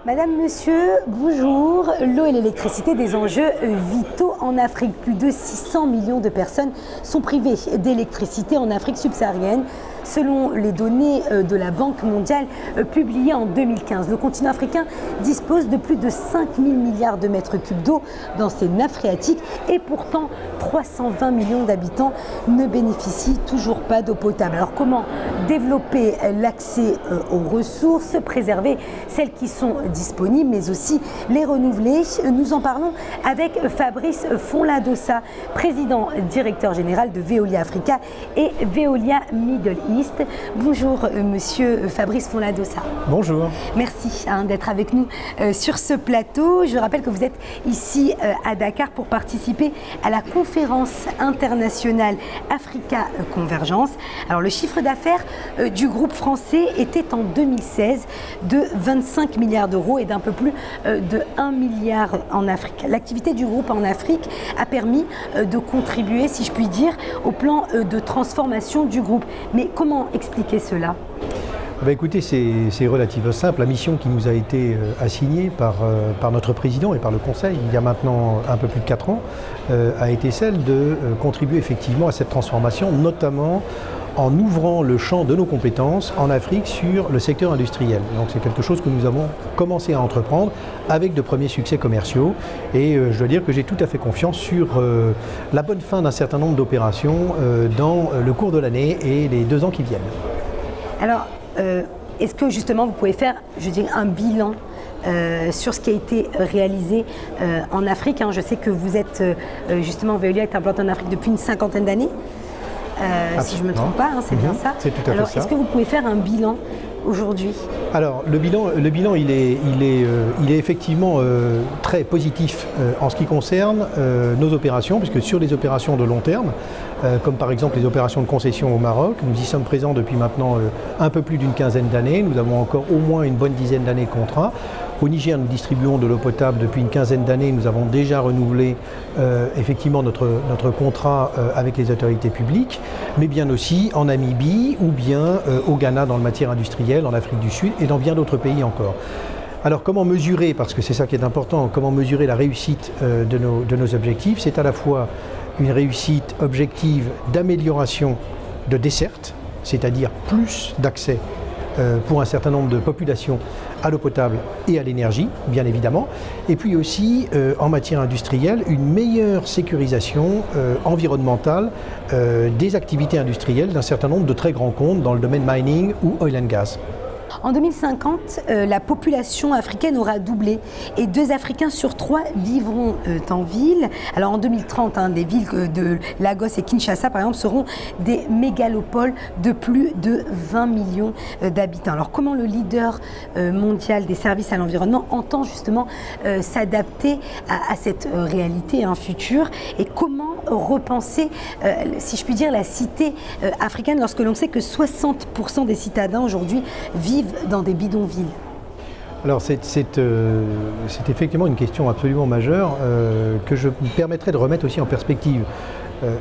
Madame, monsieur, bonjour. L'eau et l'électricité, des enjeux vitaux en Afrique. Plus de 600 millions de personnes sont privées d'électricité en Afrique subsaharienne. Selon les données de la Banque mondiale publiées en 2015, le continent africain dispose de plus de 5 000 milliards de mètres cubes d'eau dans ses nappes phréatiques et pourtant 320 millions d'habitants ne bénéficient toujours pas d'eau potable. Alors comment développer l'accès aux ressources, préserver celles qui sont disponibles mais aussi les renouveler? Nous en parlons avec Fabrice Fonladossa, président directeur général de Veolia Africa et Veolia Middle East. Bonjour monsieur Fabrice Fonladossa. Bonjour. Merci d'être avec nous sur ce plateau. Je rappelle que vous êtes ici à Dakar pour participer à la conférence internationale Africa Convergence. Alors le chiffre d'affaires du groupe français était en 2016 de 25 milliards d'euros et d'un peu plus de 1 milliard en Afrique. L'activité du groupe en Afrique a permis de contribuer, si je puis dire, au plan de transformation du groupe. Mais comment expliquer cela ? Écoutez, c'est relativement simple. La mission qui nous a été assignée par notre président et par le Conseil, il y a maintenant un peu plus de 4 ans, a été celle de contribuer effectivement à cette transformation, notamment en ouvrant le champ de nos compétences en Afrique sur le secteur industriel. Donc c'est quelque chose que nous avons commencé à entreprendre avec de premiers succès commerciaux et je dois dire que j'ai tout à fait confiance sur la bonne fin d'un certain nombre d'opérations dans le cours de l'année et les 2 ans qui viennent. Alors, est-ce que justement vous pouvez faire, un bilan sur ce qui a été réalisé en Afrique, Je sais que vous êtes justement, Veolia est implantée en Afrique depuis une 50aine d'années. Si je ne me trompe pas, c'est bien ça. C'est tout à fait ça. Alors, est-ce que vous pouvez faire un bilan aujourd'hui ? Alors, le bilan il est effectivement très positif en ce qui concerne nos opérations, puisque sur les opérations de long terme, comme par exemple les opérations de concession au Maroc, nous y sommes présents depuis maintenant un peu plus d'une quinzaine d'années. Nous avons encore au moins une bonne dizaine d'années de contrats. Au Niger, nous distribuons de l'eau potable depuis une quinzaine d'années. Nous avons déjà renouvelé effectivement notre contrat avec les autorités publiques, mais bien aussi en Namibie ou bien au Ghana dans le matière industrielle, en Afrique du Sud et dans bien d'autres pays encore. Alors comment mesurer, parce que c'est ça qui est important, comment mesurer la réussite de nos objectifs? C'est à la fois une réussite objective d'amélioration de desserte, c'est-à-dire plus d'accès pour un certain nombre de populations à l'eau potable et à l'énergie, bien évidemment, et puis aussi en matière industrielle, une meilleure sécurisation environnementale des activités industrielles d'un certain nombre de très grands comptes dans le domaine mining ou oil and gas. En 2050, la population africaine aura doublé et 2 Africains sur 3 vivront en ville. Alors en 2030, des villes de Lagos et Kinshasa, par exemple, seront des mégalopoles de plus de 20 millions d'habitants. Alors comment le leader mondial des services à l'environnement entend justement s'adapter à cette réalité future et comment repenser, si je puis dire, la cité africaine lorsque l'on sait que 60% des citadins aujourd'hui vivent dans des bidonvilles? Alors c'est effectivement une question absolument majeure que je me permettrai de remettre aussi en perspective.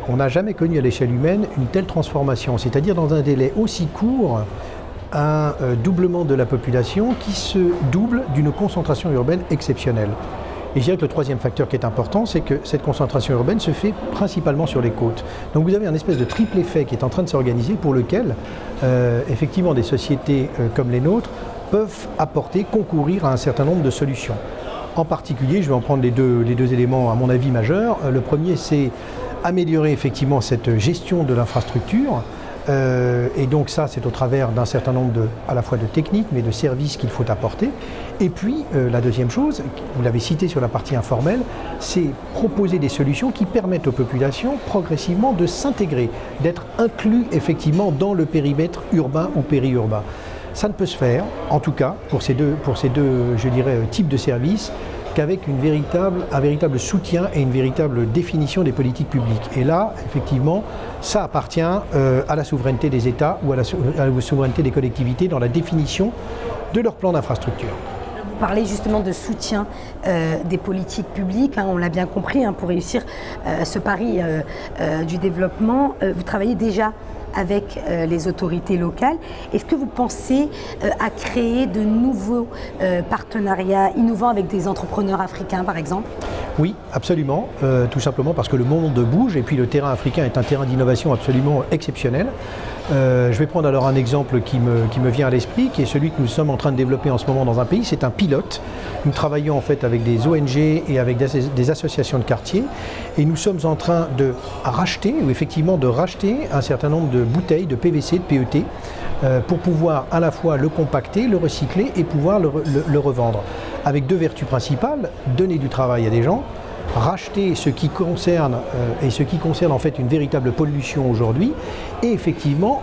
On n'a jamais connu à l'échelle humaine une telle transformation, c'est-à-dire dans un délai aussi court, un doublement de la population qui se double d'une concentration urbaine exceptionnelle. Et je dirais que le troisième facteur qui est important, c'est que cette concentration urbaine se fait principalement sur les côtes. Donc vous avez un espèce de triple effet qui est en train de s'organiser pour lequel, effectivement, des sociétés comme les nôtres peuvent concourir à un certain nombre de solutions. En particulier, je vais en prendre les deux éléments à mon avis majeurs. Le premier, c'est améliorer effectivement cette gestion de l'infrastructure. Et donc ça, c'est au travers d'un certain nombre à la fois de techniques, mais de services qu'il faut apporter. Et puis, la deuxième chose, vous l'avez cité sur la partie informelle, c'est proposer des solutions qui permettent aux populations progressivement de s'intégrer, d'être inclus effectivement dans le périmètre urbain ou périurbain. Ça ne peut se faire, en tout cas, pour ces deux, je dirais, types de services, qu'avec un véritable soutien et une véritable définition des politiques publiques. Et là, effectivement, ça appartient à la souveraineté des États ou à la souveraineté des collectivités dans la définition de leur plan d'infrastructure. Vous parlez justement de soutien des politiques publiques, on l'a bien compris, pour réussir ce pari du développement. Vous travaillez déjà avec les autorités locales. Est-ce que vous pensez à créer de nouveaux partenariats innovants avec des entrepreneurs africains, par exemple ? Oui, absolument, tout simplement parce que le monde bouge et puis le terrain africain est un terrain d'innovation absolument exceptionnel. Je vais prendre alors un exemple qui me vient à l'esprit, qui est celui que nous sommes en train de développer en ce moment dans un pays. C'est un pilote. Nous travaillons en fait avec des ONG et avec des associations de quartier et nous sommes en train de racheter un certain nombre de bouteilles de PVC, de PET, pour pouvoir à la fois le compacter, le recycler et pouvoir le revendre. Avec deux vertus principales: donner du travail à des gens, racheter ce qui concerne en fait une véritable pollution aujourd'hui, et effectivement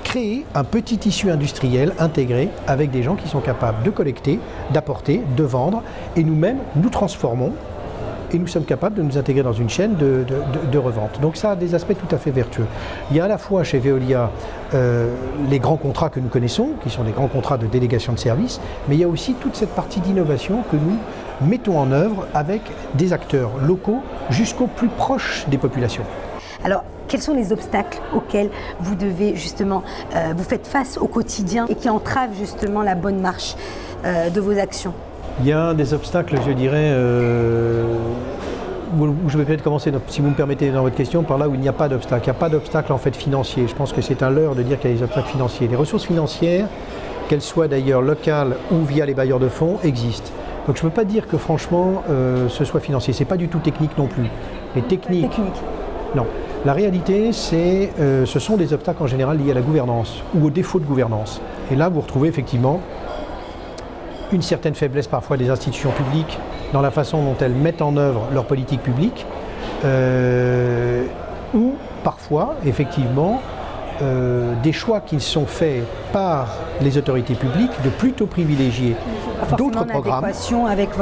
créer un petit tissu industriel intégré avec des gens qui sont capables de collecter, d'apporter, de vendre, et nous-mêmes nous transformons et nous sommes capables de nous intégrer dans une chaîne de revente. Donc ça a des aspects tout à fait vertueux. Il y a à la fois chez Veolia les grands contrats que nous connaissons, qui sont des grands contrats de délégation de services, mais il y a aussi toute cette partie d'innovation que nous mettons en œuvre avec des acteurs locaux jusqu'au plus proche des populations. Alors, quels sont les obstacles auxquels vous devez justement, vous faites face au quotidien et qui entravent justement la bonne marche de vos actions ? Il y a des obstacles, je dirais, je vais peut-être commencer, si vous me permettez, dans votre question, par là où il n'y a pas d'obstacle. Il n'y a pas d'obstacle en fait financier. Je pense que c'est un leurre de dire qu'il y a des obstacles financiers. Les ressources financières, qu'elles soient d'ailleurs locales ou via les bailleurs de fonds, existent. Donc je ne peux pas dire que franchement ce soit financier. Ce n'est pas du tout technique non plus. Les techniques. Non. La réalité, ce sont des obstacles en général liés à la gouvernance ou au défaut de gouvernance. Et là, vous retrouvez effectivement une certaine faiblesse parfois des institutions publiques dans la façon dont elles mettent en œuvre leur politique publique, ou parfois, effectivement, des choix qui sont faits par les autorités publiques de plutôt privilégier d'autres programmes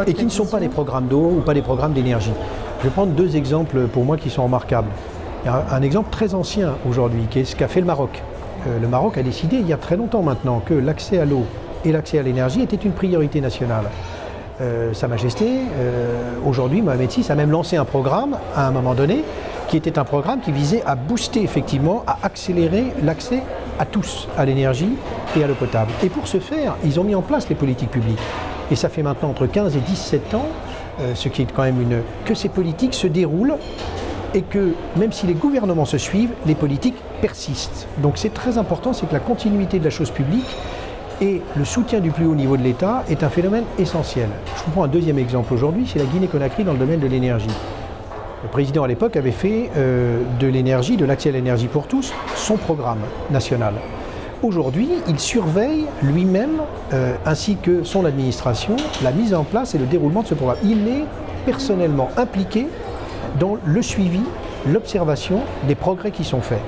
et qui ne sont pas des programmes d'eau ou pas des programmes d'énergie. Je vais prendre deux exemples pour moi qui sont remarquables. Il y a un exemple très ancien aujourd'hui, qui est ce qu'a fait le Maroc. Le Maroc a décidé il y a très longtemps maintenant que l'accès à l'eau et l'accès à l'énergie était une priorité nationale. Sa Majesté, aujourd'hui, Mohamed VI a même lancé un programme à un moment donné qui était un programme qui visait à booster effectivement, à accélérer l'accès à tous à l'énergie et à l'eau potable. Et pour ce faire, ils ont mis en place les politiques publiques. Et ça fait maintenant entre 15 et 17 ans, ce qui est quand même que ces politiques se déroulent et que même si les gouvernements se suivent, les politiques persistent. Donc c'est très important, c'est que la continuité de la chose publique et le soutien du plus haut niveau de l'État est un phénomène essentiel. Je vous prends un deuxième exemple aujourd'hui, c'est la Guinée-Conakry dans le domaine de l'énergie. Le président à l'époque avait fait de l'énergie, de l'accès à l'énergie pour tous, son programme national. Aujourd'hui, il surveille lui-même, ainsi que son administration, la mise en place et le déroulement de ce programme. Il est personnellement impliqué dans le suivi, l'observation des progrès qui sont faits.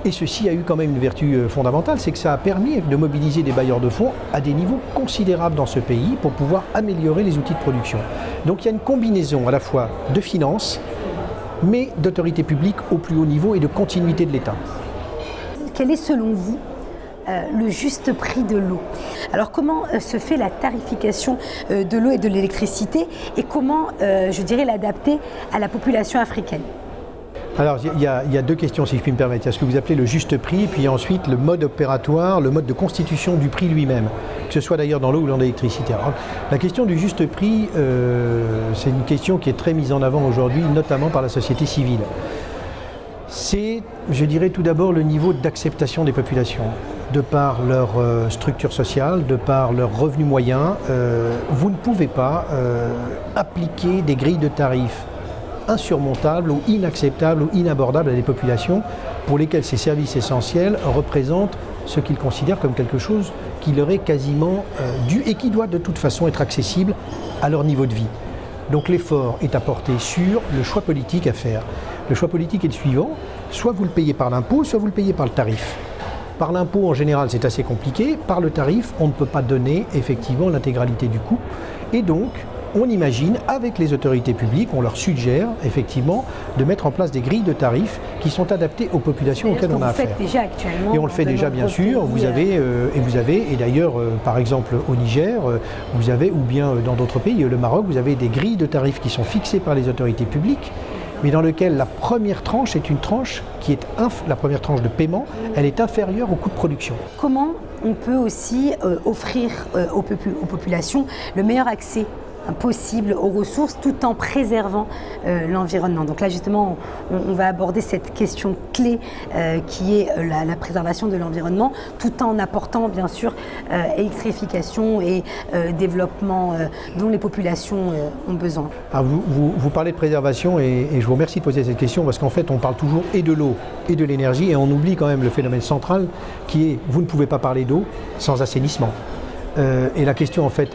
Et ceci a eu quand même une vertu fondamentale, c'est que ça a permis de mobiliser des bailleurs de fonds à des niveaux considérables dans ce pays pour pouvoir améliorer les outils de production. Donc il y a une combinaison à la fois de finances, mais d'autorité publique au plus haut niveau et de continuité de l'État. Quel est selon vous le juste prix de l'eau? Alors comment se fait la tarification de l'eau et de l'électricité et comment, je dirais, l'adapter à la population africaine? Alors il y a deux questions si je puis me permettre. Il y a ce que vous appelez le juste prix, puis ensuite le mode opératoire, le mode de constitution du prix lui-même, que ce soit d'ailleurs dans l'eau ou dans l'électricité. Alors, la question du juste prix, c'est une question qui est très mise en avant aujourd'hui, notamment par la société civile. C'est, je dirais tout d'abord, le niveau d'acceptation des populations. De par leur structure sociale, de par leurs revenus moyens, vous ne pouvez pas appliquer des grilles de tarifs insurmontables ou inacceptables ou inabordables à des populations pour lesquelles ces services essentiels représentent ce qu'ils considèrent comme quelque chose qui leur est quasiment dû et qui doit de toute façon être accessible à leur niveau de vie. Donc l'effort est à porter sur le choix politique à faire. Le choix politique est le suivant, soit vous le payez par l'impôt, soit vous le payez par le tarif. Par l'impôt, en général, c'est assez compliqué. Par le tarif, on ne peut pas donner effectivement l'intégralité du coût. Et donc, on imagine, avec les autorités publiques, on leur suggère effectivement de mettre en place des grilles de tarifs qui sont adaptées aux populations auxquelles on a affaire. Vous le faites déjà actuellement. Et on le fait déjà, bien sûr. Vous avez, et d'ailleurs, par exemple, au Niger, vous avez, ou bien dans d'autres pays, le Maroc, vous avez des grilles de tarifs qui sont fixées par les autorités publiques mais dans lequel la première tranche est une tranche qui est la première tranche de paiement, elle est inférieure au coût de production. Comment on peut aussi offrir aux populations le meilleur accès possible aux ressources tout en préservant l'environnement. Donc là justement on va aborder cette question clé qui est la préservation de l'environnement tout en apportant bien sûr électrification et développement dont les populations ont besoin. Alors vous parlez de préservation et je vous remercie de poser cette question parce qu'en fait on parle toujours et de l'eau et de l'énergie et on oublie quand même le phénomène central qui est vous ne pouvez pas parler d'eau sans assainissement. Et la question en fait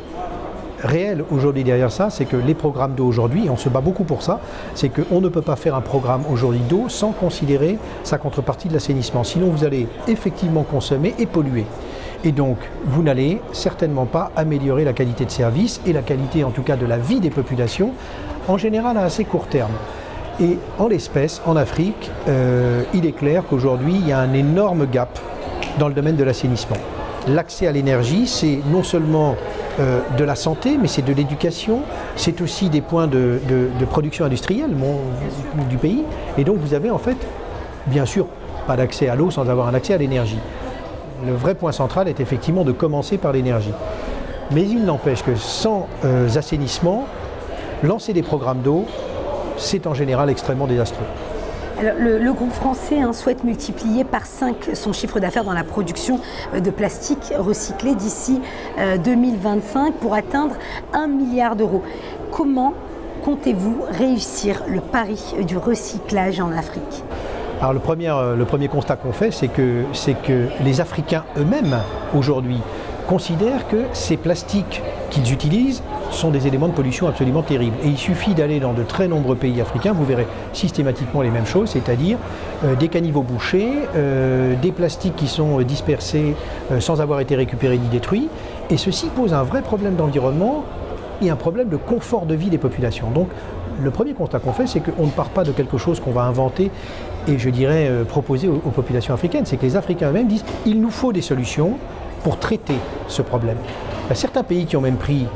réel aujourd'hui derrière ça, c'est que les programmes d'eau aujourd'hui, et on se bat beaucoup pour ça, c'est qu'on ne peut pas faire un programme aujourd'hui d'eau sans considérer sa contrepartie de l'assainissement. Sinon vous allez effectivement consommer et polluer. Et donc vous n'allez certainement pas améliorer la qualité de service et la qualité en tout cas de la vie des populations, en général à assez court terme. Et en l'espèce, en Afrique, il est clair qu'aujourd'hui il y a un énorme gap dans le domaine de l'assainissement. L'accès à l'énergie, c'est non seulement de la santé, mais c'est de l'éducation, c'est aussi des points de production industrielle du pays. Et donc vous avez en fait, bien sûr, pas d'accès à l'eau sans avoir un accès à l'énergie. Le vrai point central est effectivement de commencer par l'énergie. Mais il n'empêche que sans assainissement, lancer des programmes d'eau, c'est en général extrêmement désastreux. Alors, le groupe français souhaite multiplier par 5 son chiffre d'affaires dans la production de plastique recyclé d'ici 2025 pour atteindre 1 milliard d'euros. Comment comptez-vous réussir le pari du recyclage en Afrique ? Alors le premier constat qu'on fait, c'est que les Africains eux-mêmes aujourd'hui considèrent que ces plastiques qu'ils utilisent sont des éléments de pollution absolument terribles. Et il suffit d'aller dans de très nombreux pays africains, vous verrez systématiquement les mêmes choses, c'est-à-dire des caniveaux bouchés, des plastiques qui sont dispersés sans avoir été récupérés ni détruits. Et ceci pose un vrai problème d'environnement et un problème de confort de vie des populations. Donc le premier constat qu'on fait, c'est qu'on ne part pas de quelque chose qu'on va inventer et je dirais proposer aux populations africaines. C'est que les Africains eux-mêmes disent il nous faut des solutions pour traiter ce problème. Il y a certains pays qui ont même pris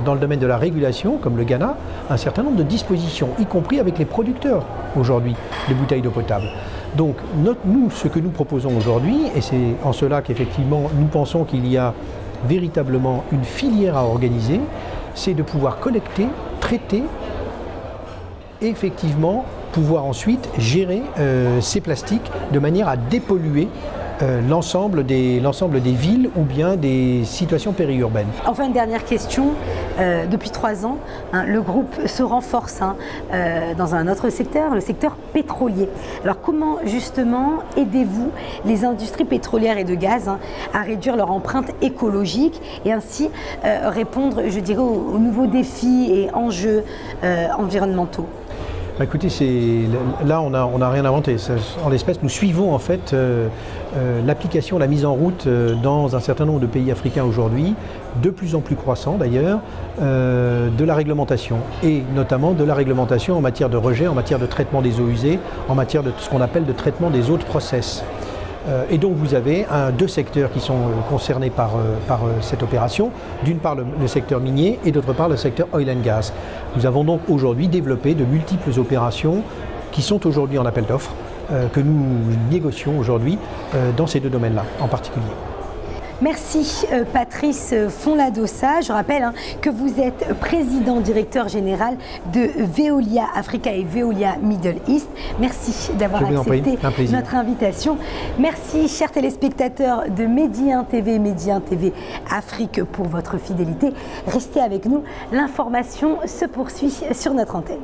dans le domaine de la régulation, comme le Ghana, un certain nombre de dispositions, y compris avec les producteurs aujourd'hui de bouteilles d'eau potable. Donc nous, ce que nous proposons aujourd'hui, et c'est en cela qu'effectivement nous pensons qu'il y a véritablement une filière à organiser, c'est de pouvoir collecter, traiter, et effectivement pouvoir ensuite gérer ces plastiques de manière à dépolluer l'ensemble des villes ou bien des situations périurbaines. Enfin, une dernière question. Depuis 3 ans, le groupe se renforce dans un autre secteur, le secteur pétrolier. Alors comment justement aidez-vous les industries pétrolières et de gaz à réduire leur empreinte écologique et ainsi répondre, je dirais, aux nouveaux défis et enjeux environnementaux ? Écoutez, là on n'a rien inventé. En l'espèce, nous suivons en fait l'application, la mise en route dans un certain nombre de pays africains aujourd'hui, de plus en plus croissant d'ailleurs, de la réglementation et notamment de la réglementation en matière de rejet, en matière de traitement des eaux usées, en matière de ce qu'on appelle de traitement des eaux de process. Et donc vous avez 2 secteurs qui sont concernés par cette opération, d'une part le secteur minier et d'autre part le secteur oil and gas. Nous avons donc aujourd'hui développé de multiples opérations qui sont aujourd'hui en appel d'offres, que nous négocions aujourd'hui dans ces 2 domaines-là en particulier. Merci Patrice Fonladossa. Je rappelle que vous êtes président directeur général de Veolia Africa et Veolia Middle East. Merci d'avoir accepté notre invitation. Merci chers téléspectateurs de Medi 1 TV et Medi 1 TV Afrique pour votre fidélité. Restez avec nous, l'information se poursuit sur notre antenne.